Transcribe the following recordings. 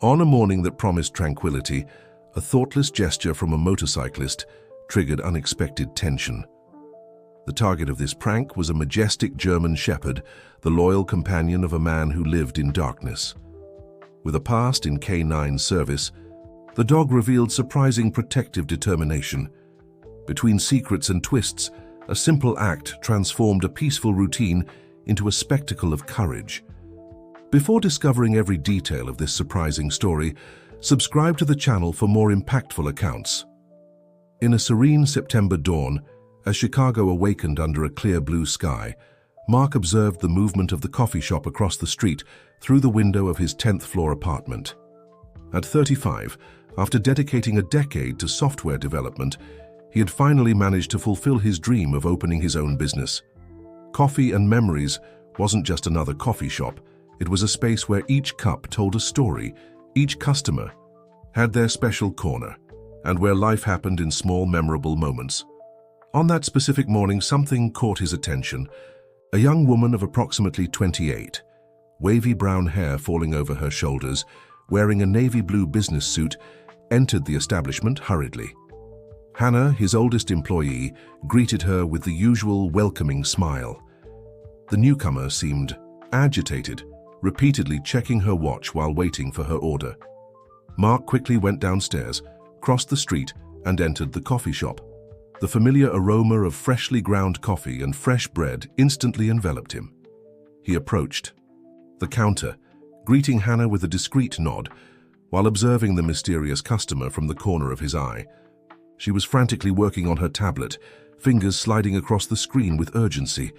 On a morning that promised tranquility, a thoughtless gesture from a motorcyclist triggered unexpected tension. The target of this prank was a majestic German shepherd, the loyal companion of a man who lived in darkness. With a past in canine service, the dog revealed surprising protective determination. Between secrets and twists, a simple act transformed a peaceful routine into a spectacle of courage. Before discovering every detail of this surprising story, subscribe to the channel for more impactful accounts. In a serene September dawn, as Chicago awakened under a clear blue sky, Mark observed the movement of the coffee shop across the street through the window of his 10th-floor apartment. At 35, after dedicating a decade to software development, he had finally managed to fulfill his dream of opening his own business. Coffee and Memories wasn't just another coffee shop. It was a space where each cup told a story, each customer had their special corner, and where life happened in small, memorable moments. On that specific morning, something caught his attention. A young woman of approximately 28, wavy brown hair falling over her shoulders, wearing a navy blue business suit, entered the establishment hurriedly. Hannah, his oldest employee, greeted her with the usual welcoming smile. The newcomer seemed agitated, repeatedly checking her watch while waiting for her order. Mark quickly went downstairs, crossed the street, and entered the coffee shop. The familiar aroma of freshly ground coffee and fresh bread instantly enveloped him. He approached the counter, greeting Hannah with a discreet nod, while observing the mysterious customer from the corner of his eye. She was frantically working on her tablet, fingers sliding across the screen with urgency,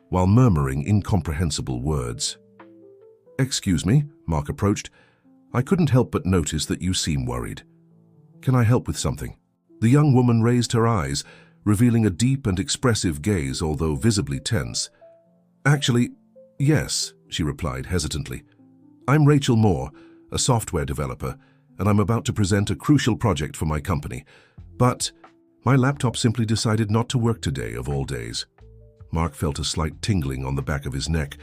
while murmuring incomprehensible words. "Excuse me," Mark approached. "I couldn't help but notice that you seem worried. Can I help with something?" The young woman raised her eyes, revealing a deep and expressive gaze, although visibly tense. "Actually, yes," she replied hesitantly. "I'm Rachel Moore, a software developer, and I'm about to present a crucial project for my company. But my laptop simply decided not to work today, of all days." Mark felt a slight tingling on the back of his neck,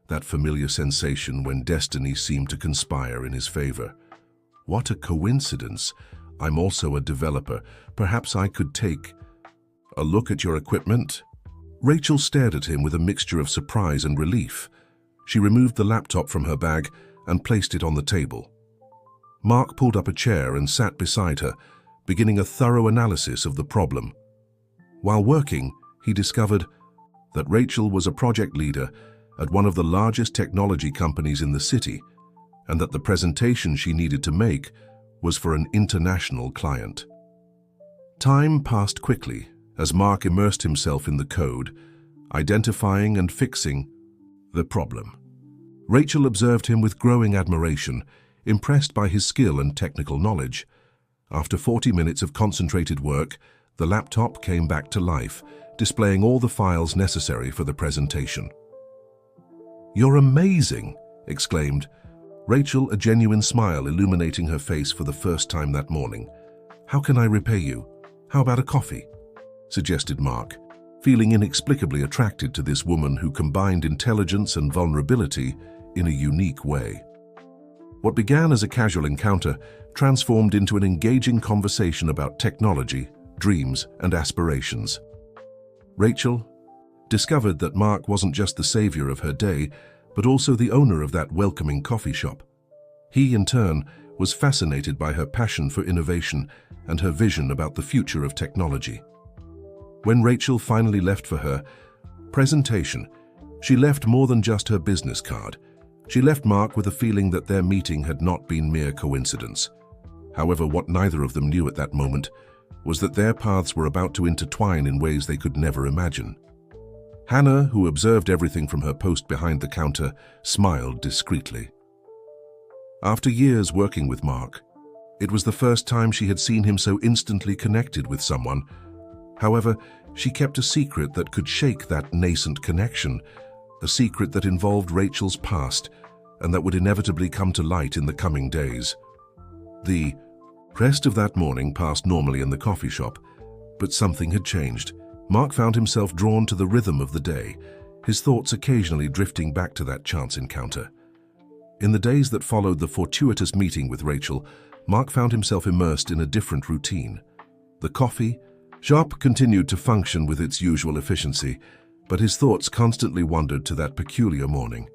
that familiar sensation when destiny seemed to conspire in his favor. "What a coincidence. I'm also a developer. Perhaps I could take a look at your equipment?" Rachel stared at him with a mixture of surprise and relief. She removed the laptop from her bag and placed it on the table. Mark pulled up a chair and sat beside her, beginning a thorough analysis of the problem. While working, he discovered that Rachel was a project leader at one of the largest technology companies in the city, and that the presentation she needed to make was for an international client. Time passed quickly as Mark immersed himself in the code, identifying and fixing the problem. Rachel observed him with growing admiration, impressed by his skill and technical knowledge. After 40 minutes of concentrated work, the laptop came back to life, displaying all the files necessary for the presentation. "You're amazing!" exclaimed Rachel, a genuine smile illuminating her face for the first time that morning. "How can I repay you? How about a coffee?" suggested Mark, feeling inexplicably attracted to this woman who combined intelligence and vulnerability in a unique way. What began as a casual encounter transformed into an engaging conversation about technology, dreams, and aspirations. Rachel discovered that Mark wasn't just the savior of her day, but also the owner of that welcoming coffee shop. He, in turn, was fascinated by her passion for innovation and her vision about the future of technology. When Rachel finally left for her presentation, she left more than just her business card. She left Mark with a feeling that their meeting had not been mere coincidence. However, what neither of them knew at that moment was that their paths were about to intertwine in ways they could never imagine. Hannah, who observed everything from her post behind the counter, smiled discreetly. After years working with Mark, it was the first time she had seen him so instantly connected with someone. However, she kept a secret that could shake that nascent connection, a secret that involved Rachel's past and that would inevitably come to light in the coming days. The rest of that morning passed normally in the coffee shop, but something had changed. Mark found himself drawn to the rhythm of the day, his thoughts occasionally drifting back to that chance encounter. In the days that followed the fortuitous meeting with Rachel, Mark found himself immersed in a different routine. The coffee shop continued to function with its usual efficiency, but his thoughts constantly wandered to that peculiar morning.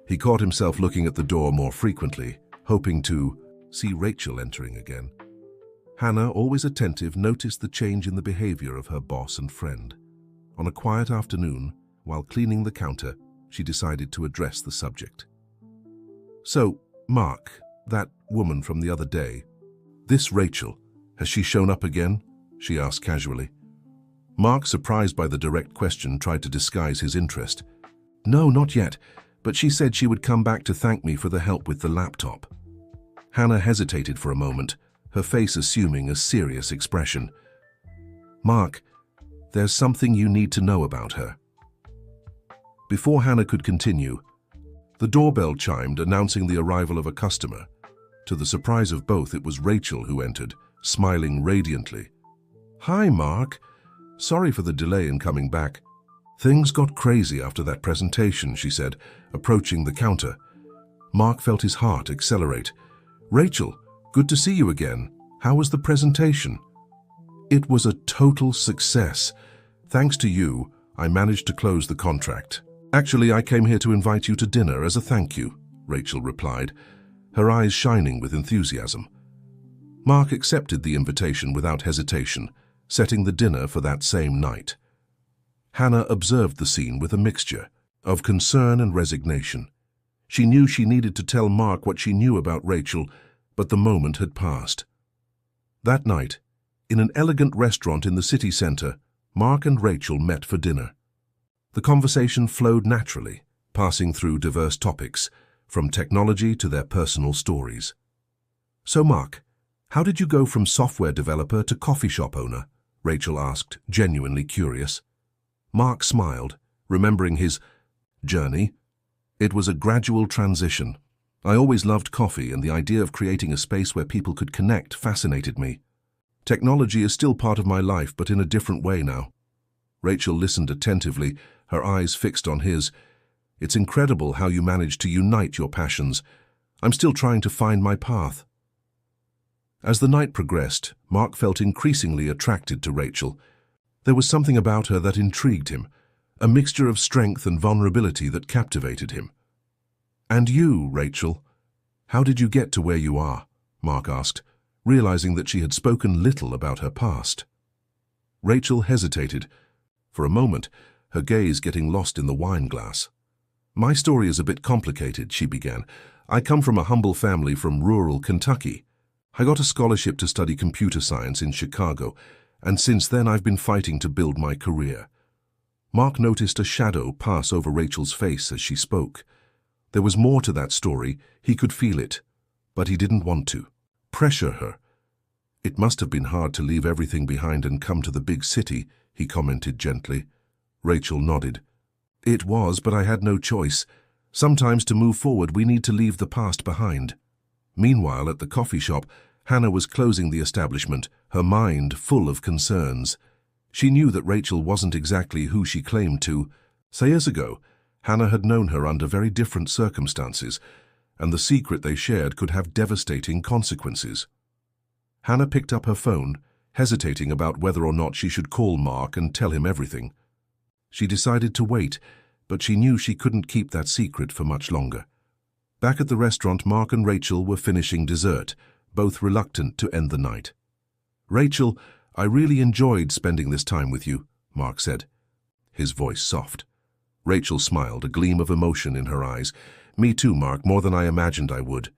He caught himself looking at the door more frequently, hoping to see Rachel entering again. Hannah, always attentive, noticed the change in the behavior of her boss and friend. On a quiet afternoon, while cleaning the counter, she decided to address the subject. "So, Mark, that woman from the other day, this Rachel, has she shown up again?" she asked casually. Mark, surprised by the direct question, tried to disguise his interest. "No, not yet, but she said she would come back to thank me for the help with the laptop." Hannah hesitated for a moment, her face assuming a serious expression. "Mark, there's something you need to know about her." Before Hannah could continue, the doorbell chimed, announcing the arrival of a customer. To the surprise of both, it was Rachel who entered, smiling radiantly. "Hi, Mark. Sorry for the delay in coming back. Things got crazy after that presentation," she said, approaching the counter. Mark felt his heart accelerate. "Rachel, good to see you again. How was the presentation?" "It was a total success. Thanks to you, I managed to close the contract. Actually, I came here to invite you to dinner as a thank you," Rachel replied, her eyes shining with enthusiasm. Mark accepted the invitation without hesitation, setting the dinner for that same night. Hannah observed the scene with a mixture of concern and resignation. She knew she needed to tell Mark what she knew about Rachel, but the moment had passed. That night, in an elegant restaurant in the city centre, Mark and Rachel met for dinner. The conversation flowed naturally, passing through diverse topics, from technology to their personal stories. "So Mark, how did you go from software developer to coffee shop owner?" Rachel asked, genuinely curious. Mark smiled, remembering his journey. "It was a gradual transition. I always loved coffee, and the idea of creating a space where people could connect fascinated me. Technology is still part of my life, but in a different way now." Rachel listened attentively, her eyes fixed on his. "It's incredible how you managed to unite your passions. I'm still trying to find my path." As the night progressed, Mark felt increasingly attracted to Rachel. There was something about her that intrigued him, a mixture of strength and vulnerability that captivated him. "And you, Rachel, how did you get to where you are?" Mark asked, realizing that she had spoken little about her past. Rachel hesitated, for a moment, her gaze getting lost in the wine glass. "My story is a bit complicated," she began. "I come from a humble family from rural Kentucky. I got a scholarship to study computer science in Chicago, and since then I've been fighting to build my career." Mark noticed a shadow pass over Rachel's face as she spoke. There was more to that story, he could feel it, but he didn't want to pressure her. "It must have been hard to leave everything behind and come to the big city," he commented gently. Rachel nodded. "It was, but I had no choice. Sometimes to move forward we need to leave the past behind." Meanwhile, at the coffee shop, Hannah was closing the establishment, her mind full of concerns. She knew that Rachel wasn't exactly who she claimed to. 6 years ago, Hannah had known her under very different circumstances, and the secret they shared could have devastating consequences. Hannah picked up her phone, hesitating about whether or not she should call Mark and tell him everything. She decided to wait, but she knew she couldn't keep that secret for much longer. Back at the restaurant, Mark and Rachel were finishing dessert, both reluctant to end the night. "Rachel, I really enjoyed spending this time with you," Mark said, his voice soft. Rachel smiled, a gleam of emotion in her eyes. "Me too, Mark, more than I imagined I would."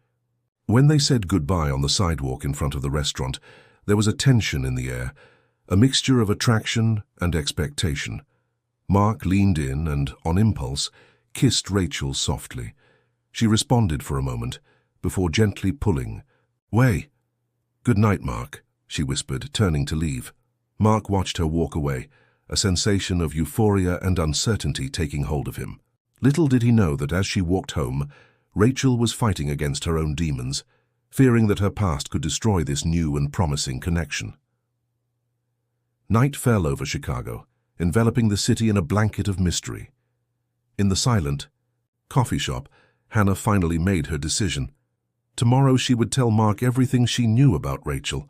When they said goodbye on the sidewalk in front of the restaurant, there was a tension in the air, a mixture of attraction and expectation. Mark leaned in and, on impulse, kissed Rachel softly. She responded for a moment, before gently pulling. "Way." "Good night, Mark," she whispered, turning to leave. Mark watched her walk away, a sensation of euphoria and uncertainty taking hold of him. Little did he know that as she walked home, Rachel was fighting against her own demons, fearing that her past could destroy this new and promising connection. Night fell over Chicago, enveloping the city in a blanket of mystery. In the silent coffee shop, Hannah finally made her decision. Tomorrow she would tell Mark everything she knew about Rachel.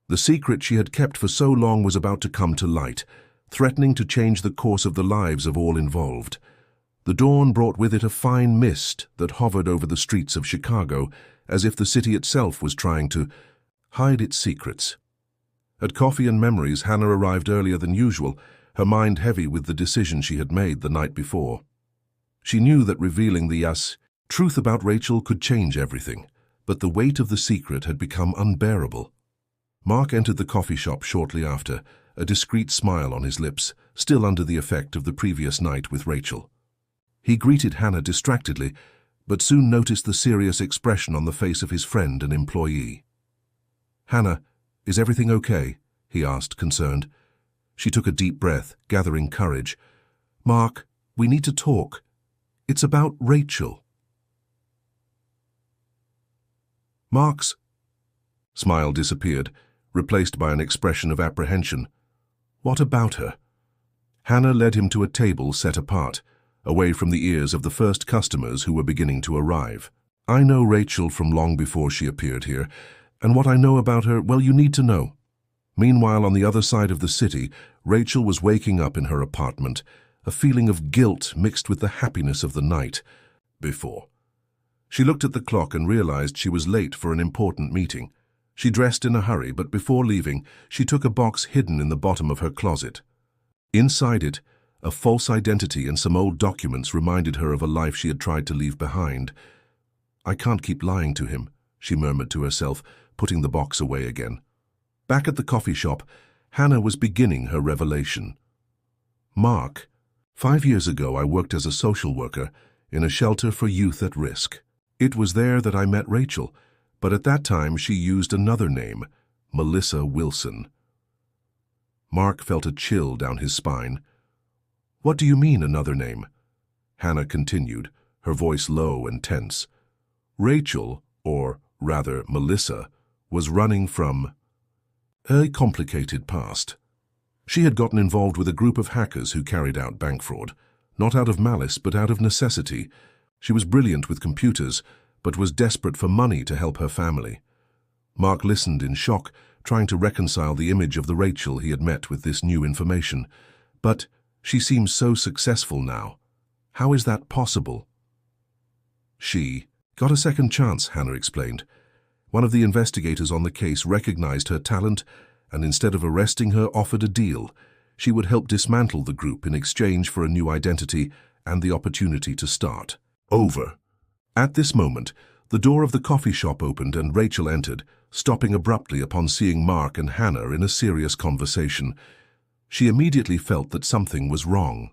The secret she had kept for so long was about to come to light, threatening to change the course of the lives of all involved. The dawn brought with it a fine mist that hovered over the streets of Chicago, as if the city itself was trying to hide its secrets. At Coffee and Memories, Hannah arrived earlier than usual, her mind heavy with the decision she had made the night before. She knew that revealing the truth about Rachel could change everything, but the weight of the secret had become unbearable. Mark entered the coffee shop shortly after, a discreet smile on his lips, still under the effect of the previous night with Rachel. He greeted Hannah distractedly, but soon noticed the serious expression on the face of his friend and employee. "Hannah, is everything okay?" he asked, concerned. She took a deep breath, gathering courage. "Mark, we need to talk. It's about Rachel." Mark's smile disappeared, replaced by an expression of apprehension. "What about her?" Hannah led him to a table set apart, away from the ears of the first customers who were beginning to arrive. "I know Rachel from long before she appeared here, and what I know about her, well, you need to know." Meanwhile, on the other side of the city, Rachel was waking up in her apartment, a feeling of guilt mixed with the happiness of the night before. She looked at the clock and realized she was late for an important meeting. She dressed in a hurry, but before leaving, she took a box hidden in the bottom of her closet. Inside it, a false identity and some old documents reminded her of a life she had tried to leave behind. "I can't keep lying to him," she murmured to herself, putting the box away again. Back at the coffee shop, Hannah was beginning her revelation. "Mark, 5 years ago I worked as a social worker in a shelter for youth at risk. It was there that I met Rachel, but at that time she used another name, Melissa Wilson." Mark felt a chill down his spine. "What do you mean, another name?" Hannah continued, her voice low and tense. "Rachel, or rather Melissa, was running from a complicated past. She had gotten involved with a group of hackers who carried out bank fraud, not out of malice but out of necessity. She was brilliant with computers, but was desperate for money to help her family." Mark listened in shock, trying to reconcile the image of the Rachel he had met with this new information. "But she seems so successful now. How is that possible?" "She got a second chance," Hannah explained. "One of the investigators on the case recognized her talent and instead of arresting her, offered a deal. She would help dismantle the group in exchange for a new identity and the opportunity to start over." At this moment, the door of the coffee shop opened and Rachel entered, stopping abruptly upon seeing Mark and Hannah in a serious conversation. She immediately felt that something was wrong.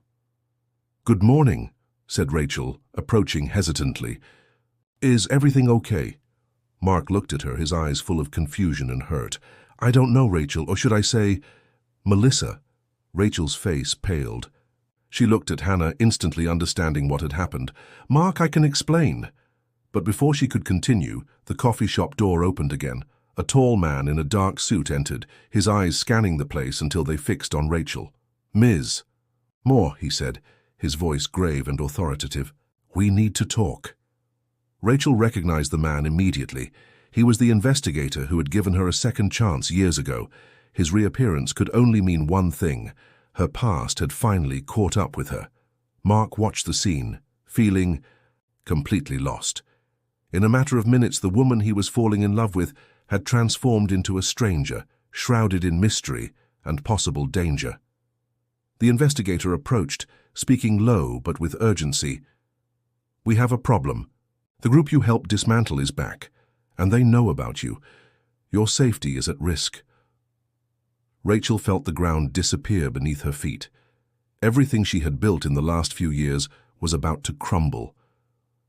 "Good morning," said Rachel, approaching hesitantly. "Is everything okay?" Mark looked at her, his eyes full of confusion and hurt. "I don't know, Rachel, or should I say, Melissa?" Rachel's face paled. She looked at Hannah, instantly understanding what had happened. "Mark, I can explain." But before she could continue, the coffee shop door opened again. A tall man in a dark suit entered, his eyes scanning the place until they fixed on Rachel. "Ms. Moore," he said, his voice grave and authoritative. "We need to talk." Rachel recognized the man immediately. He was the investigator who had given her a second chance years ago. His reappearance could only mean one thing. Her past had finally caught up with her. Mark watched the scene, feeling completely lost. In a matter of minutes, the woman he was falling in love with had transformed into a stranger, shrouded in mystery and possible danger. The investigator approached, speaking low but with urgency. "We have a problem. The group you helped dismantle is back, and they know about you. Your safety is at risk." Rachel felt the ground disappear beneath her feet. Everything she had built in the last few years was about to crumble.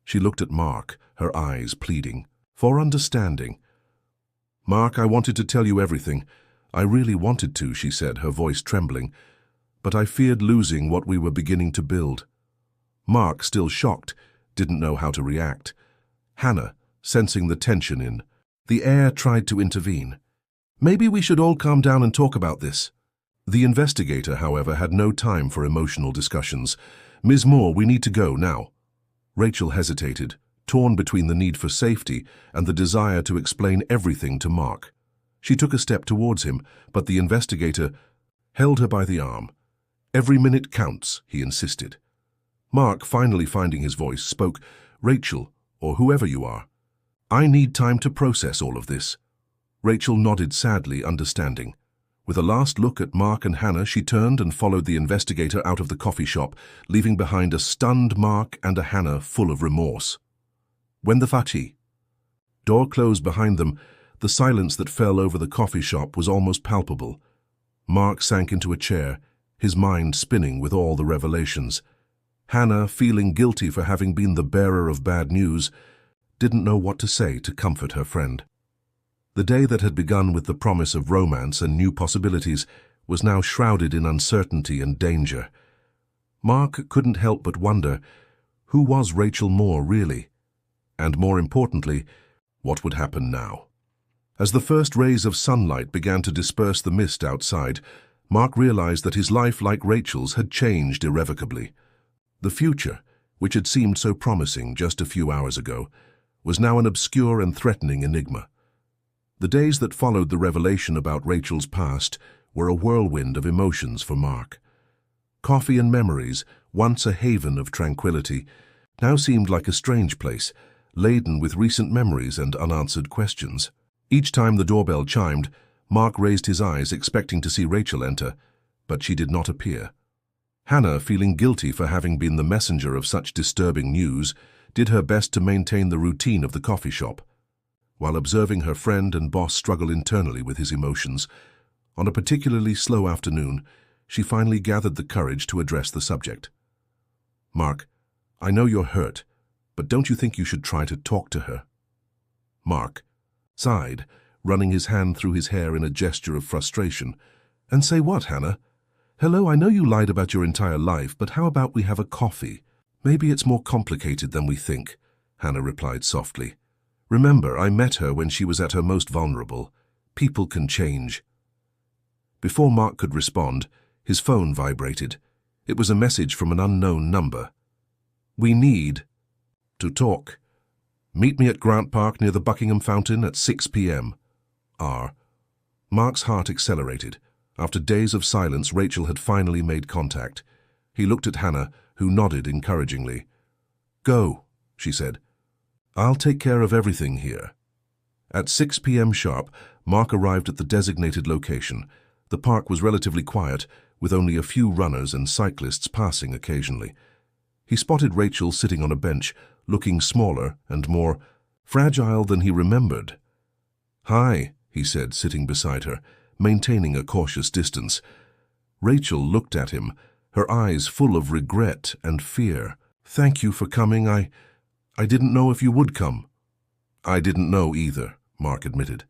She looked at Mark, her eyes pleading for understanding. "Mark, I wanted to tell you everything. I really wanted to," she said, her voice trembling. "But I feared losing what we were beginning to build." Mark, still shocked, didn't know how to react. Hannah, sensing the tension in the air, tried to intervene. "Maybe we should all calm down and talk about this." The investigator, however, had no time for emotional discussions. "Ms. Moore, we need to go now." Rachel hesitated, torn between the need for safety and the desire to explain everything to Mark. She took a step towards him, but the investigator held her by the arm. "Every minute counts," he insisted. Mark, finally finding his voice, spoke. "Rachel, or whoever you are, I need time to process all of this." Rachel nodded sadly, understanding. With a last look at Mark and Hannah, she turned and followed the investigator out of the coffee shop, leaving behind a stunned Mark and a Hannah full of remorse. When the Fatih door closed behind them, the silence that fell over the coffee shop was almost palpable. Mark sank into a chair, his mind spinning with all the revelations. Hannah, feeling guilty for having been the bearer of bad news, didn't know what to say to comfort her friend. The day that had begun with the promise of romance and new possibilities was now shrouded in uncertainty and danger. Mark couldn't help but wonder, who was Rachel Moore really? And more importantly, what would happen now? As the first rays of sunlight began to disperse the mist outside, Mark realized that his life, like Rachel's, had changed irrevocably. The future, which had seemed so promising just a few hours ago, was now an obscure and threatening enigma. The days that followed the revelation about Rachel's past were a whirlwind of emotions for Mark. Coffee and memories, once a haven of tranquility, now seemed like a strange place, laden with recent memories and unanswered questions. Each time the doorbell chimed, Mark raised his eyes, expecting to see Rachel enter, but she did not appear. Hannah, feeling guilty for having been the messenger of such disturbing news, did her best to maintain the routine of the coffee shop. While observing her friend and boss struggle internally with his emotions, on a particularly slow afternoon, she finally gathered the courage to address the subject. "Mark, I know you're hurt, but don't you think you should try to talk to her?" Mark sighed, running his hand through his hair in a gesture of frustration. "And say what, Hannah? Hello, I know you lied about your entire life, but how about we have a coffee? Maybe it's more complicated than we think," Hannah replied softly. "Remember, I met her when she was at her most vulnerable. People can change." Before Mark could respond, his phone vibrated. It was a message from an unknown number. "We need to talk. Meet me at Grant Park near the Buckingham Fountain at 6 p.m. R." Mark's heart accelerated. After days of silence, Rachel had finally made contact. He looked at Hannah, who nodded encouragingly. "Go," she said. "I'll take care of everything here." At 6 p.m. sharp, Mark arrived at the designated location. The park was relatively quiet, with only a few runners and cyclists passing occasionally. He spotted Rachel sitting on a bench, looking smaller and more fragile than he remembered. "Hi," he said, sitting beside her, maintaining a cautious distance. Rachel looked at him, her eyes full of regret and fear. "Thank you for coming. I didn't know if you would come." "I didn't know either," Mark admitted,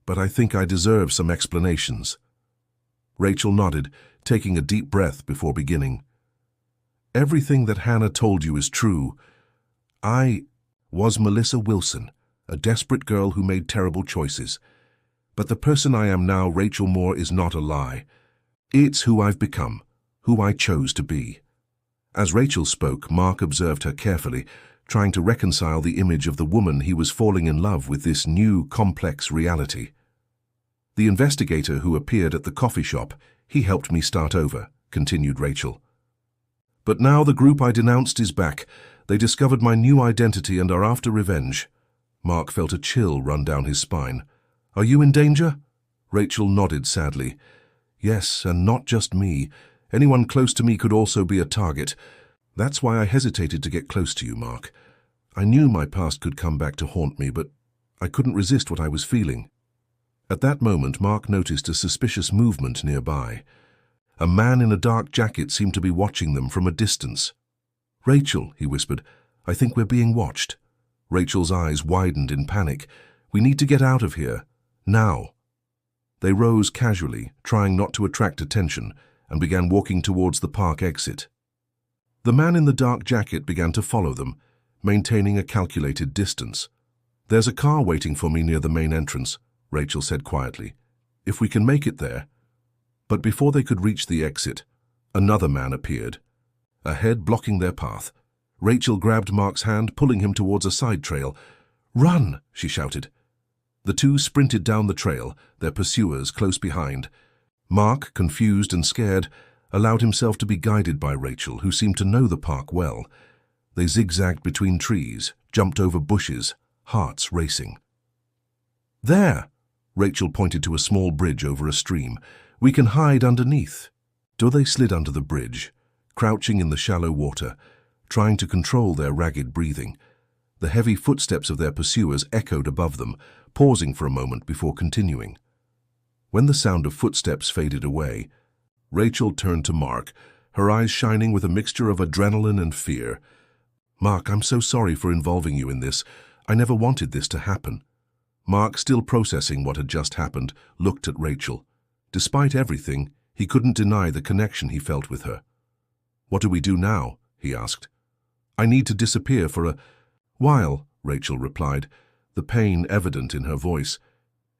"but I think I deserve some explanations." Rachel nodded, taking a deep breath before beginning. "Everything that Hannah told you is true. I was Melissa Wilson, a desperate girl who made terrible choices. But the person I am now, Rachel Moore, is not a lie. It's who I've become, who I chose to be." As Rachel spoke, Mark observed her carefully, trying to reconcile the image of the woman he was falling in love with this new, complex reality. "The investigator who appeared at the coffee shop, he helped me start over," continued Rachel. "But now the group I denounced is back. They discovered my new identity and are after revenge." Mark felt a chill run down his spine. "Are you in danger?" Rachel nodded sadly. "Yes, and not just me. Anyone close to me could also be a target. That's why I hesitated to get close to you, Mark. I knew my past could come back to haunt me, but I couldn't resist what I was feeling." At that moment, Mark noticed a suspicious movement nearby. A man in a dark jacket seemed to be watching them from a distance. "Rachel," he whispered, "I think we're being watched." Rachel's eyes widened in panic. "We need to get out of here. Now." They rose casually, trying not to attract attention, and began walking towards the park exit. The man in the dark jacket began to follow them, maintaining a calculated distance. "There's a car waiting for me near the main entrance," Rachel said quietly. "If we can make it there." But before they could reach the exit, another man appeared, a head blocking their path. Rachel grabbed Mark's hand, pulling him towards a side trail. "Run!" she shouted. The two sprinted down the trail, their pursuers close behind. Mark, confused and scared, allowed himself to be guided by Rachel, who seemed to know the park well. They zigzagged between trees, jumped over bushes, hearts racing. "There!" Rachel pointed to a small bridge over a stream. "We can hide underneath." So they slid under the bridge, crouching in the shallow water, trying to control their ragged breathing. The heavy footsteps of their pursuers echoed above them, pausing for a moment before continuing. When the sound of footsteps faded away, Rachel turned to Mark, her eyes shining with a mixture of adrenaline and fear. "Mark, I'm so sorry for involving you in this. I never wanted this to happen." Mark, still processing what had just happened, looked at Rachel. Despite everything, he couldn't deny the connection he felt with her. "What do we do now?" he asked. "I need to disappear for a while," Rachel replied, the pain evident in her voice.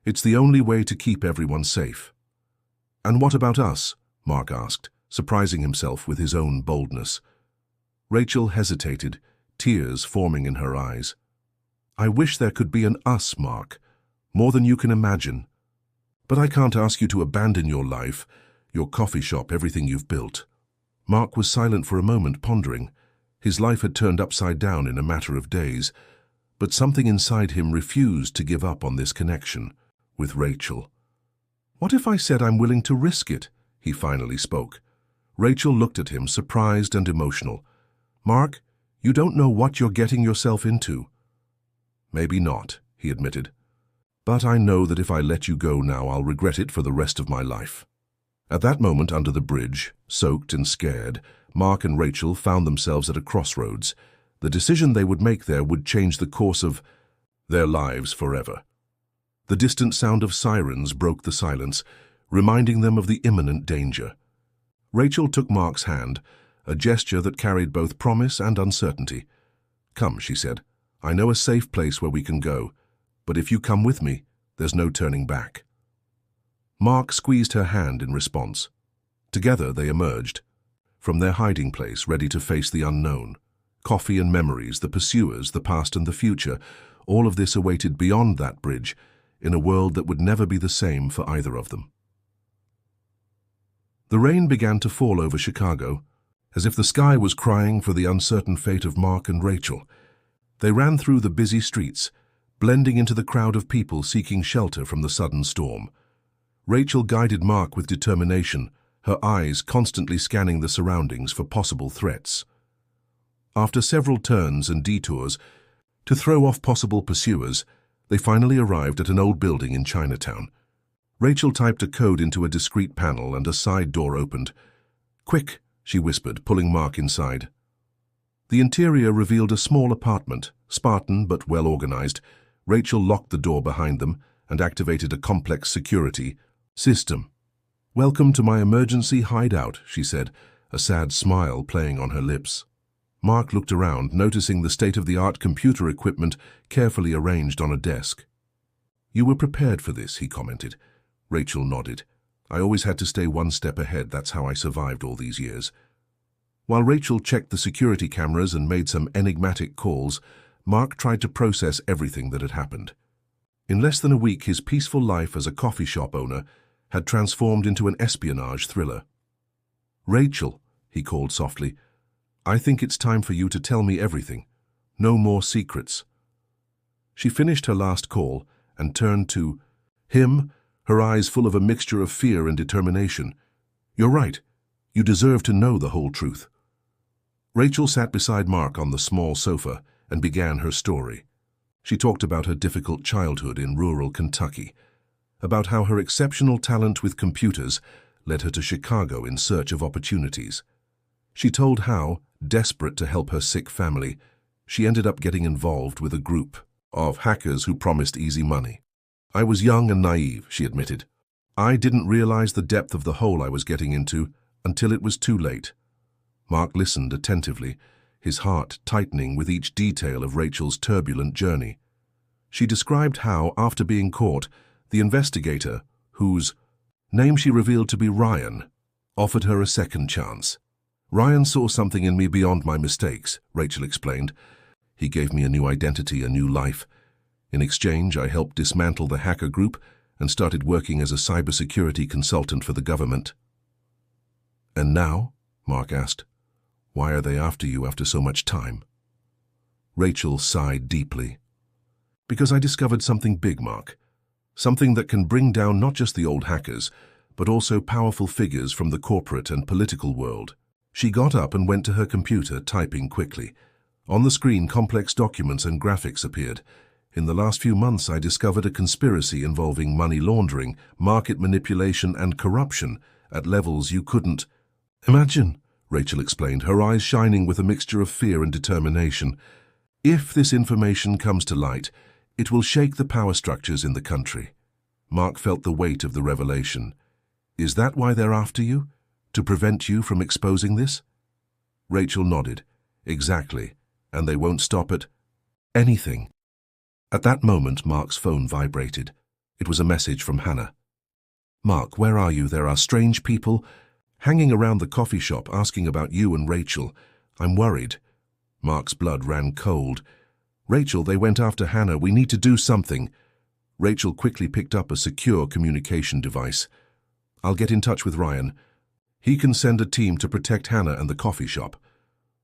"It's the only way to keep everyone safe." "And what about us?" Mark asked, surprising himself with his own boldness. Rachel hesitated, tears forming in her eyes. "I wish there could be an us, Mark, more than you can imagine. But I can't ask you to abandon your life, your coffee shop, everything you've built." Mark was silent for a moment, pondering. His life had turned upside down in a matter of days, but something inside him refused to give up on this connection with Rachel. "What if I said I'm willing to risk it?" he finally spoke. Rachel looked at him, surprised and emotional. "Mark, you don't know what you're getting yourself into." "Maybe not," he admitted. "But I know that if I let you go now, I'll regret it for the rest of my life." At that moment, under the bridge, soaked and scared, Mark and Rachel found themselves at a crossroads. The decision they would make there would change the course of their lives forever. The distant sound of sirens broke the silence, reminding them of the imminent danger. Rachel took Mark's hand, a gesture that carried both promise and uncertainty. "Come," she said. "I know a safe place where we can go, but if you come with me, there's no turning back." Mark squeezed her hand in response. Together they emerged from their hiding place, ready to face the unknown. Coffee and memories, the pursuers, the past and the future, all of this awaited beyond that bridge, in a world that would never be the same for either of them. The rain began to fall over Chicago, as if the sky was crying for the uncertain fate of Mark and Rachel. They ran through the busy streets, blending into the crowd of people seeking shelter from the sudden storm. Rachel guided Mark with determination, her eyes constantly scanning the surroundings for possible threats. After several turns and detours to throw off possible pursuers, they finally arrived at an old building in Chinatown. Rachel typed a code into a discreet panel and a side door opened. "Quick," she whispered, pulling Mark inside. The interior revealed a small apartment, Spartan but well organized. Rachel locked the door behind them and activated a complex security system. "Welcome to my emergency hideout," she said, a sad smile playing on her lips. Mark looked around, noticing the state-of-the-art computer equipment carefully arranged on a desk. "You were prepared for this," he commented. Rachel nodded. "I always had to stay one step ahead. That's how I survived all these years." While Rachel checked the security cameras and made some enigmatic calls, Mark tried to process everything that had happened. In less than a week, his peaceful life as a coffee shop owner had transformed into an espionage thriller. "Rachel," he called softly, "I think it's time for you to tell me everything. No more secrets." She finished her last call and turned to him, her eyes full of a mixture of fear and determination. "You're right. You deserve to know the whole truth." Rachel sat beside Mark on the small sofa and began her story. She talked about her difficult childhood in rural Kentucky, about how her exceptional talent with computers led her to Chicago in search of opportunities. She told how, desperate to help her sick family, she ended up getting involved with a group of hackers who promised easy money. "I was young and naive," she admitted. "I didn't realize the depth of the hole I was getting into until it was too late." Mark listened attentively, his heart tightening with each detail of Rachel's turbulent journey. She described how, after being caught, the investigator, whose name she revealed to be Ryan, offered her a second chance. Ryan saw something in me beyond my mistakes, Rachel explained. He gave me a new identity, a new life. In exchange, I helped dismantle the hacker group and started working as a cybersecurity consultant for the government. And now? Mark asked. Why are they after you after so much time? Rachel sighed deeply. Because I discovered something big, Mark. Something that can bring down not just the old hackers, but also powerful figures from the corporate and political world. She got up and went to her computer, typing quickly. On the screen, complex documents and graphics appeared. In the last few months, I discovered a conspiracy involving money laundering, market manipulation, and corruption at levels you couldn't imagine, Rachel explained, her eyes shining with a mixture of fear and determination. If this information comes to light, it will shake the power structures in the country. Mark felt the weight of the revelation. Is that why they're after you? To prevent you from exposing this? Rachel nodded. Exactly. And they won't stop at anything. At that moment, Mark's phone vibrated. It was a message from Hannah. Mark, where are you? There are strange people hanging around the coffee shop asking about you and Rachel. I'm worried. Mark's blood ran cold. Rachel, they went after Hannah. We need to do something. Rachel quickly picked up a secure communication device. I'll get in touch with Ryan. He can send a team to protect Hannah and the coffee shop.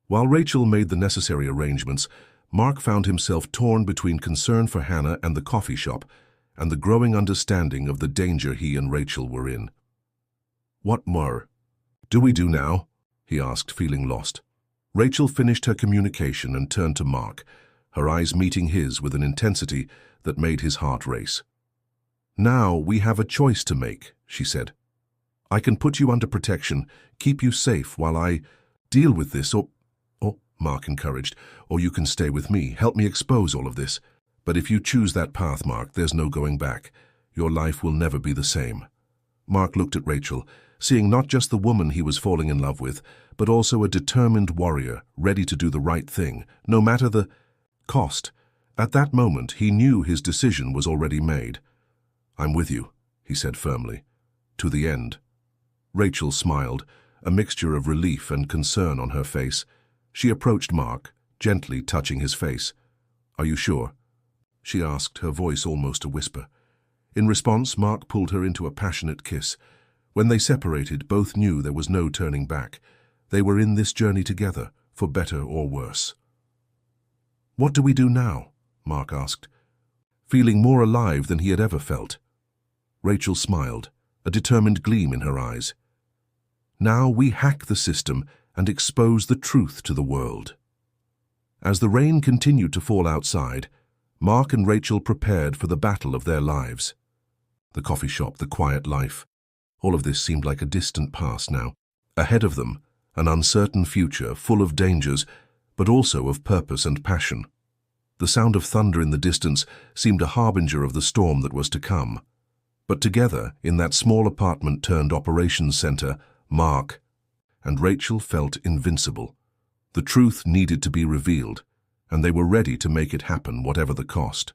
While Rachel made the necessary arrangements, Mark found himself torn between concern for Hannah and the coffee shop and the growing understanding of the danger he and Rachel were in. What more do we do now? He asked, feeling lost. Rachel finished her communication and turned to Mark, her eyes meeting his with an intensity that made his heart race. Now we have a choice to make, she said. I can put you under protection, keep you safe while I deal with this, or Mark encouraged, or you can stay with me, help me expose all of this. But if you choose that path, Mark, there's no going back. Your life will never be the same. Mark looked at Rachel, seeing not just the woman he was falling in love with, but also a determined warrior, ready to do the right thing, no matter the cost. At that moment, he knew his decision was already made. I'm with you, he said firmly. To the end. Rachel smiled, a mixture of relief and concern on her face. She approached Mark, gently touching his face. Are you sure? She asked, her voice almost a whisper. In response, Mark pulled her into a passionate kiss. When they separated, both knew there was no turning back. They were in this journey together, for better or worse. What do we do now? Mark asked, feeling more alive than he had ever felt. Rachel smiled, a determined gleam in her eyes. Now we hack the system and expose the truth to the world. As the rain continued to fall outside, Mark and Rachel prepared for the battle of their lives. The coffee shop, the quiet life, all of this seemed like a distant past now. Ahead of them, an uncertain future full of dangers, but also of purpose and passion. The sound of thunder in the distance seemed a harbinger of the storm that was to come. But together, in that small apartment turned operations center, Mark and Rachel felt invincible. The truth needed to be revealed, and they were ready to make it happen, whatever the cost.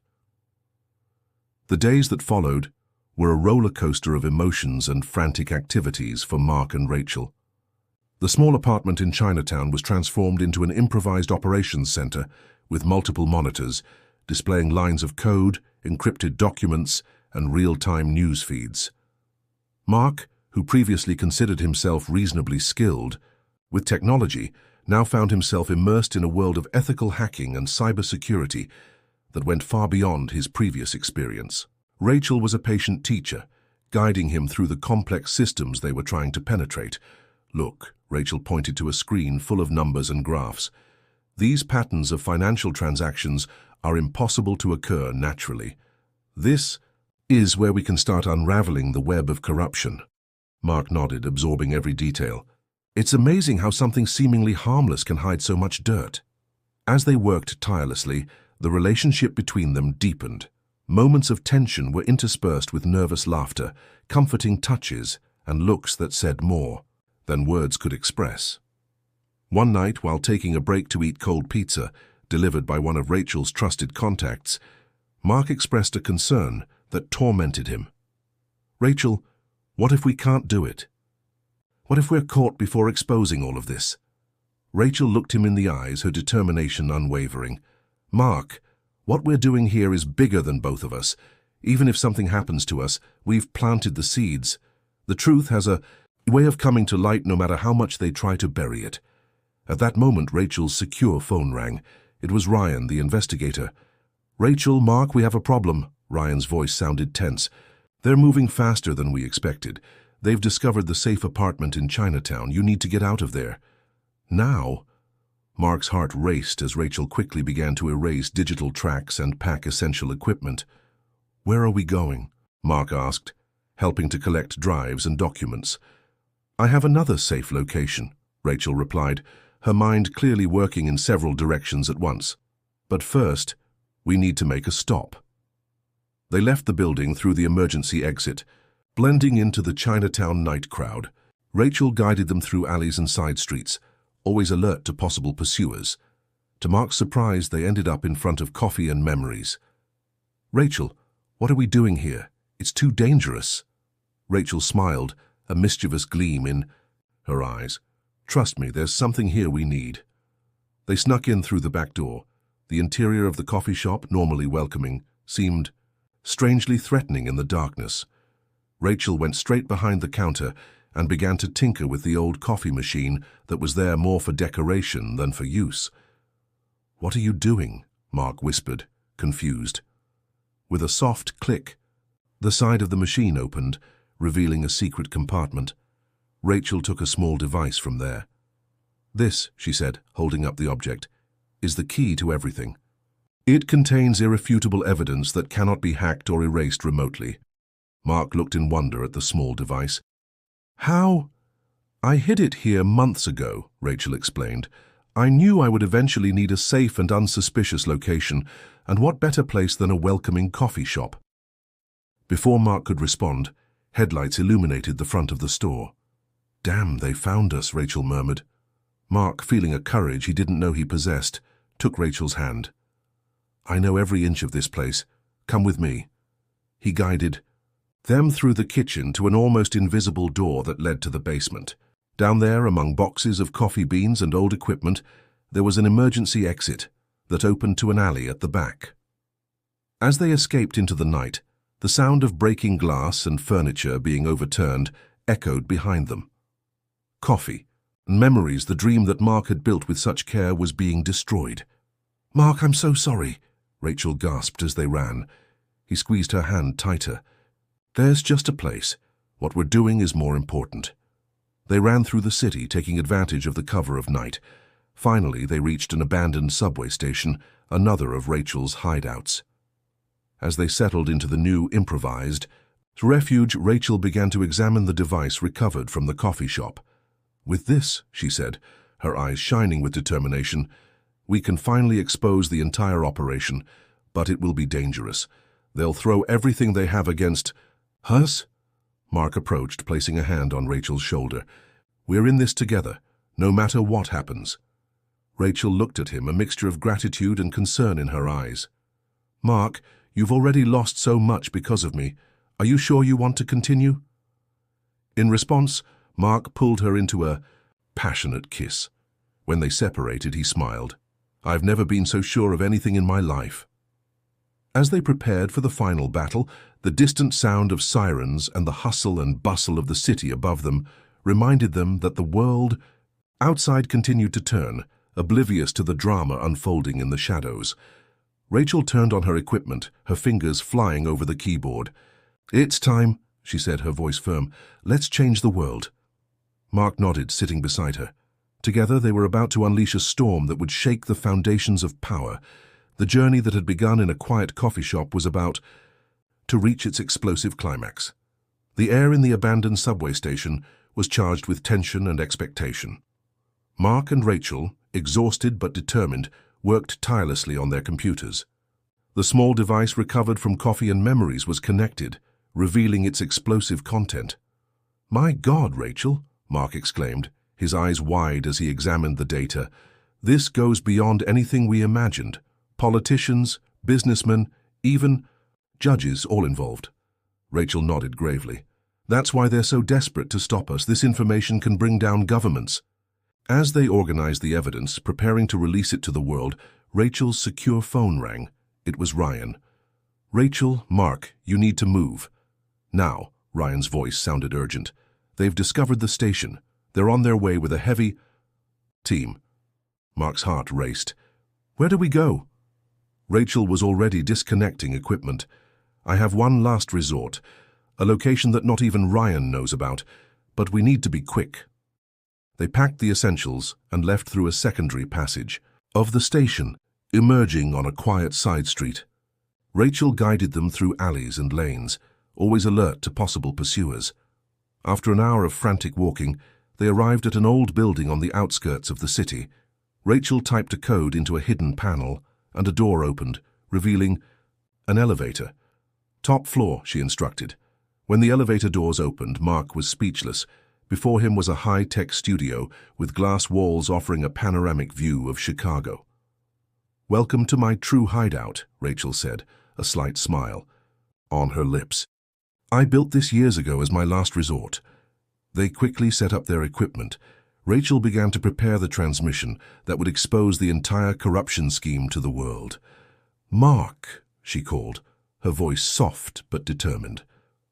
The days that followed were a roller coaster of emotions and frantic activities for Mark and Rachel. The small apartment in Chinatown was transformed into an improvised operations center with multiple monitors, displaying lines of code, encrypted documents, and real-time news feeds. Mark, who previously considered himself reasonably skilled with technology, now found himself immersed in a world of ethical hacking and cybersecurity that went far beyond his previous experience. Rachel was a patient teacher, guiding him through the complex systems they were trying to penetrate. Look, Rachel pointed to a screen full of numbers and graphs. These patterns of financial transactions are impossible to occur naturally. This is where we can start unraveling the web of corruption. Mark nodded, absorbing every detail. It's amazing how something seemingly harmless can hide so much dirt. As they worked tirelessly, the relationship between them deepened. Moments of tension were interspersed with nervous laughter, comforting touches, and looks that said more than words could express. One night, while taking a break to eat cold pizza, delivered by one of Rachel's trusted contacts, Mark expressed a concern that tormented him. Rachel, what if we can't do it? What if we're caught before exposing all of this? Rachel looked him in the eyes, her determination unwavering. "Mark, what we're doing here is bigger than both of us. Even if something happens to us, we've planted the seeds. The truth has a way of coming to light no matter how much they try to bury it." At that moment, Rachel's secure phone rang. It was Ryan, the investigator. "Rachel, Mark, we have a problem." Ryan's voice sounded tense. "They're moving faster than we expected. They've discovered the safe apartment in Chinatown. You need to get out of there." "Now?" Mark's heart raced as Rachel quickly began to erase digital tracks and pack essential equipment. "Where are we going?" Mark asked, helping to collect drives and documents. "I have another safe location," Rachel replied, her mind clearly working in several directions at once. "But first, we need to make a stop." They left the building through the emergency exit, blending into the Chinatown night crowd. Rachel guided them through alleys and side streets, always alert to possible pursuers. To Mark's surprise, they ended up in front of Coffee and Memories. "Rachel, what are we doing here? It's too dangerous." Rachel smiled, a mischievous gleam in her eyes. "Trust me, there's something here we need." They snuck in through the back door. The interior of the coffee shop, normally welcoming, seemed strangely threatening in the darkness. Rachel went straight behind the counter and began to tinker with the old coffee machine that was there more for decoration than for use. "What are you doing?" Mark whispered, confused. With a soft click, the side of the machine opened, revealing a secret compartment. Rachel took a small device from there. "This," she said, holding up the object, "is the key to everything. It contains irrefutable evidence that cannot be hacked or erased remotely." Mark looked in wonder at the small device. "How?" "I hid it here months ago," Rachel explained. "I knew I would eventually need a safe and unsuspicious location, and what better place than a welcoming coffee shop?" Before Mark could respond, headlights illuminated the front of the store. "Damn, they found us," Rachel murmured. Mark, feeling a courage he didn't know he possessed, took Rachel's hand. "I know every inch of this place. Come with me." He guided them through the kitchen to an almost invisible door that led to the basement. Down there, among boxes of coffee beans and old equipment, there was an emergency exit that opened to an alley at the back. As they escaped into the night, the sound of breaking glass and furniture being overturned echoed behind them. Coffee and Memories, the dream that Mark had built with such care, was being destroyed. "Mark, I'm so sorry," Rachel gasped as they ran. He squeezed her hand tighter. "There's just a place. What we're doing is more important." They ran through the city, taking advantage of the cover of night. Finally, they reached an abandoned subway station, another of Rachel's hideouts. As they settled into the new improvised refuge, Rachel began to examine the device recovered from the coffee shop. "With this," she said, her eyes shining with determination, "we can finally expose the entire operation, but it will be dangerous. They'll throw everything they have against us." Mark approached, placing a hand on Rachel's shoulder. "We're in this together, no matter what happens." Rachel looked at him, a mixture of gratitude and concern in her eyes. "Mark, you've already lost so much because of me. Are you sure you want to continue?" In response, Mark pulled her into a passionate kiss. When they separated, he smiled. "I've never been so sure of anything in my life." As they prepared for the final battle, the distant sound of sirens and the hustle and bustle of the city above them reminded them that the world outside continued to turn, oblivious to the drama unfolding in the shadows. Rachel turned on her equipment, her fingers flying over the keyboard. "It's time," she said, her voice firm. "Let's change the world." Mark nodded, sitting beside her. Together, they were about to unleash a storm that would shake the foundations of power. The journey that had begun in a quiet coffee shop was about to reach its explosive climax. The air in the abandoned subway station was charged with tension and expectation. Mark and Rachel, exhausted but determined, worked tirelessly on their computers. The small device recovered from Coffee and Memories was connected, revealing its explosive content. "My God, Rachel," Mark exclaimed, his eyes wide as he examined the data. "This goes beyond anything we imagined. Politicians, businessmen, even judges all involved." Rachel nodded gravely. "That's why they're so desperate to stop us. This information can bring down governments." As they organized the evidence, preparing to release it to the world, Rachel's secure phone rang. It was Ryan. "Rachel, Mark, you need to move." "Now," Ryan's voice sounded urgent. "They've discovered the station. They're on their way with a heavy team." Mark's heart raced. "Where do we go?" Rachel was already disconnecting equipment. "I have one last resort, a location that not even Ryan knows about, but we need to be quick." They packed the essentials and left through a secondary passage of the station, emerging on a quiet side street. Rachel guided them through alleys and lanes, always alert to possible pursuers. After an hour of frantic walking, they arrived at an old building on the outskirts of the city. Rachel typed a code into a hidden panel, and a door opened, revealing an elevator. "Top floor," she instructed. When the elevator doors opened, Mark was speechless. Before him was a high-tech studio with glass walls offering a panoramic view of Chicago. "Welcome to my true hideout," Rachel said, a slight smile on her lips. "I built this years ago as my last resort." They quickly set up their equipment. Rachel began to prepare the transmission that would expose the entire corruption scheme to the world. "Mark," she called, her voice soft but determined.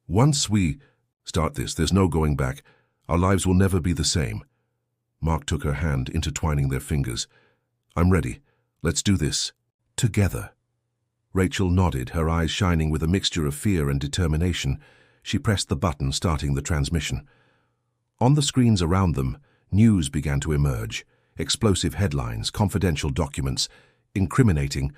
"Once we start this, there's no going back. Our lives will never be the same." Mark took her hand, intertwining their fingers. "I'm ready. Let's do this. Together." Rachel nodded, her eyes shining with a mixture of fear and determination. She pressed the button, starting the transmission. On the screens around them, news began to emerge. Explosive headlines, confidential documents, incriminating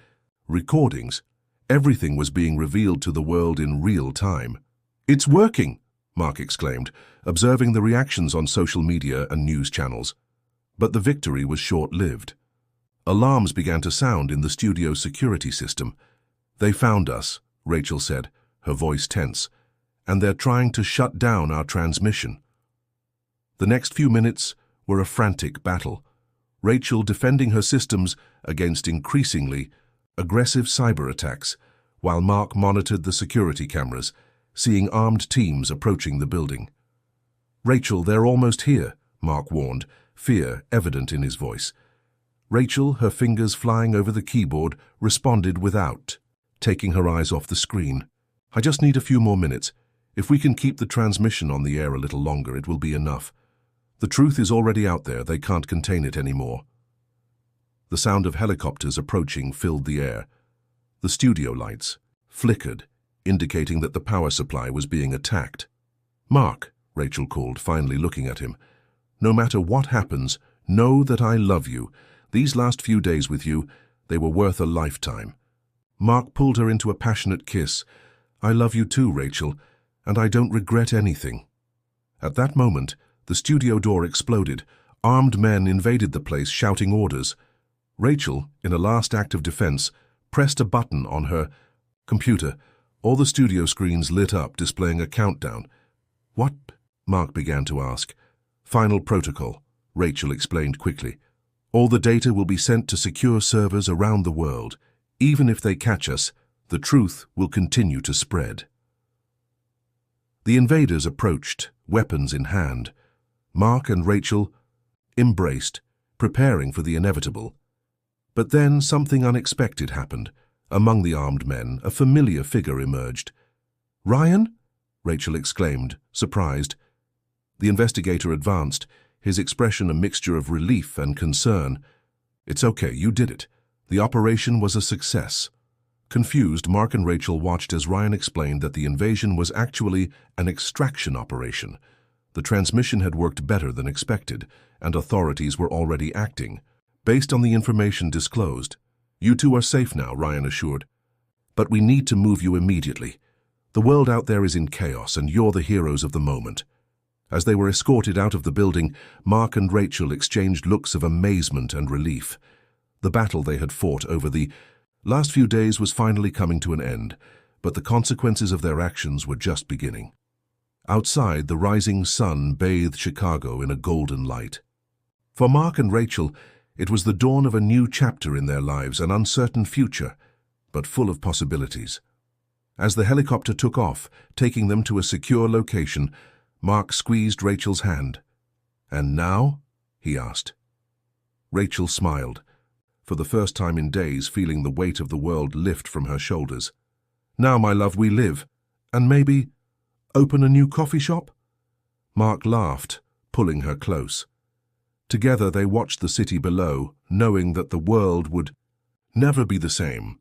recordings. Everything was being revealed to the world in real time. "It's working!" Mark exclaimed, observing the reactions on social media and news channels. But the victory was short-lived. Alarms began to sound in the studio's security system. "They found us," Rachel said, her voice tense, "and they're trying to shut down our transmission." The next few minutes were a frantic battle, Rachel defending her systems against increasingly aggressive cyber attacks, while Mark monitored the security cameras, seeing armed teams approaching the building. "Rachel, they're almost here," Mark warned, fear evident in his voice. Rachel, her fingers flying over the keyboard, responded without taking her eyes off the screen. "I just need a few more minutes. If we can keep the transmission on the air a little longer, it will be enough. The truth is already out there. They can't contain it anymore." The sound of helicopters approaching filled the air. The studio lights flickered, indicating that the power supply was being attacked. "Mark," Rachel called, finally looking at him, "no matter what happens, know that I love you. These last few days with you, they were worth a lifetime." Mark pulled her into a passionate kiss. "I love you too, Rachel, and I don't regret anything." At that moment, the studio door exploded. Armed men invaded the place, shouting orders. Rachel, in a last act of defense, pressed a button on her computer. All the studio screens lit up, displaying a countdown. "What?" Mark began to ask. "Final protocol," Rachel explained quickly. "All the data will be sent to secure servers around the world. Even if they catch us, the truth will continue to spread." The invaders approached, weapons in hand. Mark and Rachel embraced, preparing for the inevitable. But then something unexpected happened. Among the armed men, a familiar figure emerged. "Ryan?" Rachel exclaimed, surprised. The investigator advanced, his expression a mixture of relief and concern. "It's okay, you did it. The operation was a success." Confused, Mark and Rachel watched as Ryan explained that the invasion was actually an extraction operation. The transmission had worked better than expected, and authorities were already acting, based on the information disclosed. "You two are safe now," Ryan assured. "But we need to move you immediately. The world out there is in chaos, and you're the heroes of the moment." As they were escorted out of the building, Mark and Rachel exchanged looks of amazement and relief. The battle they had fought over the last few days was finally coming to an end, but the consequences of their actions were just beginning. Outside, the rising sun bathed Chicago in a golden light. For Mark and Rachel, it was the dawn of a new chapter in their lives, an uncertain future, but full of possibilities. As the helicopter took off, taking them to a secure location, Mark squeezed Rachel's hand. "And now?" he asked. Rachel smiled, for the first time in days feeling the weight of the world lift from her shoulders. Now, my love, we live, and maybe open a new coffee shop? Mark laughed, pulling her close. Together they watched the city below, knowing that the world would never be the same,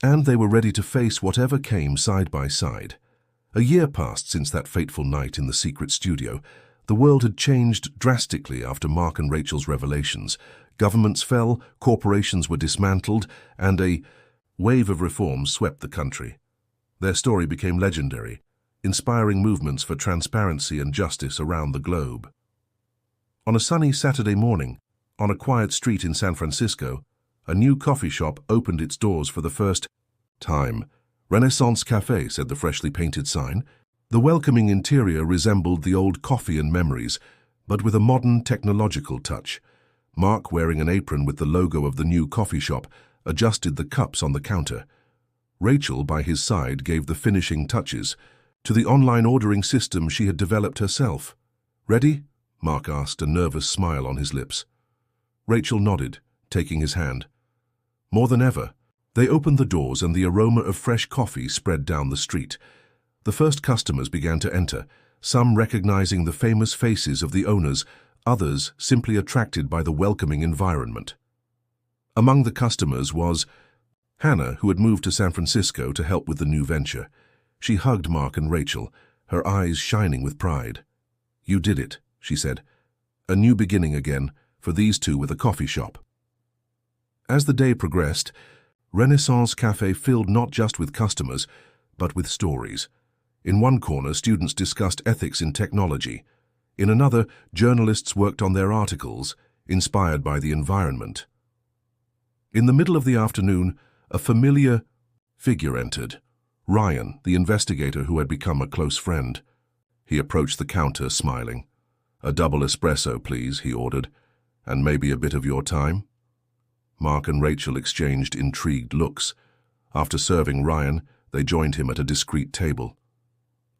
and they were ready to face whatever came side by side. A year passed since that fateful night in the secret studio. The world had changed drastically after Mark and Rachel's revelations. Governments fell, corporations were dismantled, and a wave of reforms swept the country. Their story became legendary, inspiring movements for transparency and justice around the globe. On a sunny Saturday morning, on a quiet street in San Francisco, a new coffee shop opened its doors for the first time. Renaissance Cafe, said the freshly painted sign. The welcoming interior resembled the old coffee and memories, but with a modern technological touch. Mark, wearing an apron with the logo of the new coffee shop, adjusted the cups on the counter. Rachel, by his side, gave the finishing touches to the online ordering system she had developed herself. Ready? Mark asked, a nervous smile on his lips. Rachel nodded, taking his hand. More than ever, they opened the doors and the aroma of fresh coffee spread down the street. The first customers began to enter, some recognizing the famous faces of the owners, others simply attracted by the welcoming environment. Among the customers was Hannah, who had moved to San Francisco to help with the new venture. She hugged Mark and Rachel, her eyes shining with pride. "You did it," she said. "A new beginning again for these two with a coffee shop." As the day progressed, Renaissance Cafe filled not just with customers, but with stories. In one corner, students discussed ethics in technology. In another, journalists worked on their articles, inspired by the environment. In the middle of the afternoon, a familiar figure entered. Ryan, the investigator who had become a close friend. He approached the counter, smiling. "A double espresso, please," he ordered. "And maybe a bit of your time?" Mark and Rachel exchanged intrigued looks. After serving Ryan, they joined him at a discreet table.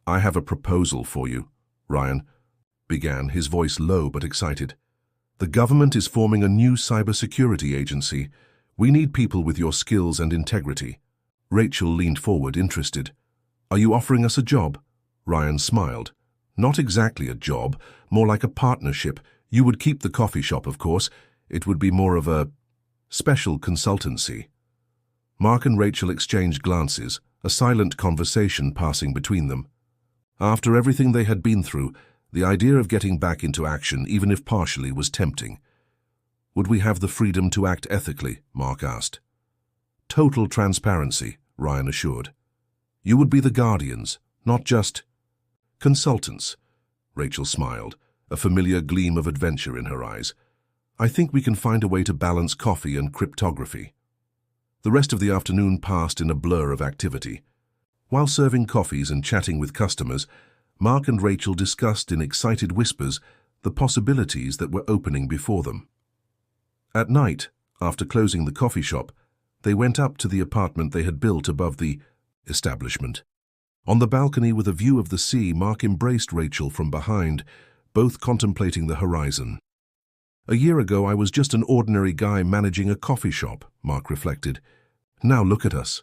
"I have a proposal for you," Ryan began, his voice low but excited. "The government is forming a new cybersecurity agency. We need people with your skills and integrity." Rachel leaned forward, interested. "Are you offering us a job?" Ryan smiled. "Not exactly a job, more like a partnership. You would keep the coffee shop, of course. It would be more of a special consultancy." Mark and Rachel exchanged glances, a silent conversation passing between them. After everything they had been through, the idea of getting back into action, even if partially, was tempting. "Would we have the freedom to act ethically?" Mark asked. "Total transparency," Ryan assured. "You would be the guardians, not just consultants." Rachel smiled, a familiar gleam of adventure in her eyes. "I think we can find a way to balance coffee and cryptography." The rest of the afternoon passed in a blur of activity. While serving coffees and chatting with customers, Mark and Rachel discussed in excited whispers the possibilities that were opening before them. At night, after closing the coffee shop, they went up to the apartment they had built above the establishment. On the balcony with a view of the sea, Mark embraced Rachel from behind, both contemplating the horizon. "A year ago, I was just an ordinary guy managing a coffee shop," Mark reflected. "Now look at us."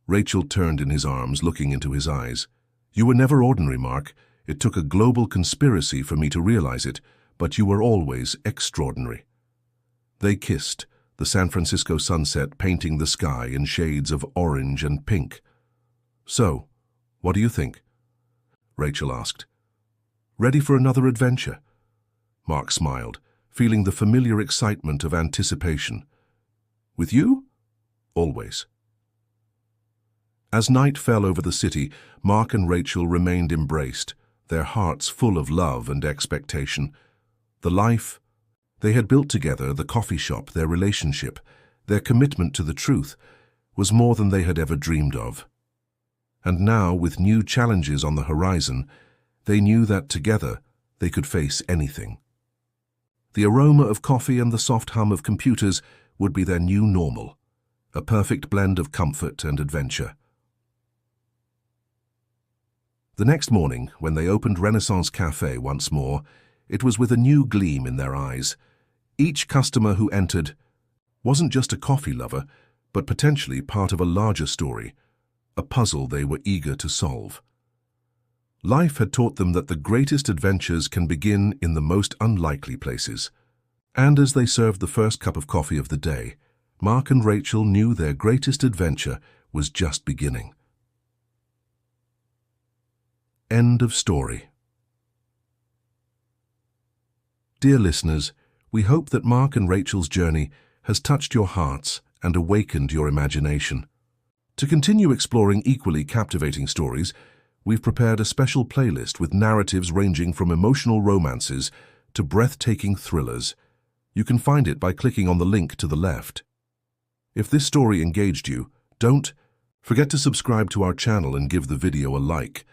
Rachel turned in his arms, looking into his eyes. "You were never ordinary, Mark. It took a global conspiracy for me to realize it, but you were always extraordinary." They kissed, the San Francisco sunset painting the sky in shades of orange and pink. "So, what do you think?" Rachel asked. "Ready for another adventure?" Mark smiled, feeling the familiar excitement of anticipation. "With you?" "Always." As night fell over the city, Mark and Rachel remained embraced, their hearts full of love and expectation. The life they had built together, the coffee shop, their relationship, their commitment to the truth, was more than they had ever dreamed of. And now, with new challenges on the horizon, they knew that together they could face anything. The aroma of coffee and the soft hum of computers would be their new normal, a perfect blend of comfort and adventure. The next morning, when they opened Renaissance Cafe once more, it was with a new gleam in their eyes. Each customer who entered wasn't just a coffee lover, but potentially part of a larger story, a puzzle they were eager to solve. Life had taught them that the greatest adventures can begin in the most unlikely places. And as they served the first cup of coffee of the day, Mark and Rachel knew their greatest adventure was just beginning. End of story. Dear listeners, we hope that Mark and Rachel's journey has touched your hearts and awakened your imagination. To continue exploring equally captivating stories, we've prepared a special playlist with narratives ranging from emotional romances to breathtaking thrillers. You can find it by clicking on the link to the left. If this story engaged you, don't forget to subscribe to our channel and give the video a like.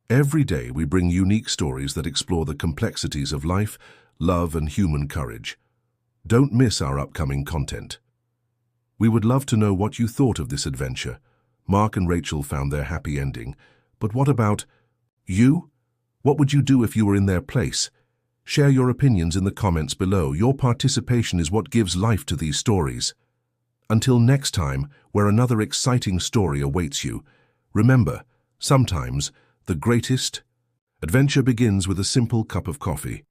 Every day we bring unique stories that explore the complexities of life, love, and human courage. Don't miss our upcoming content. We would love to know what you thought of this adventure. Mark and Rachel found their happy ending, but what about you? What would you do if you were in their place? Share your opinions in the comments below. Your participation is what gives life to these stories. Until next time, where another exciting story awaits you, remember, sometimes the greatest adventure begins with a simple cup of coffee.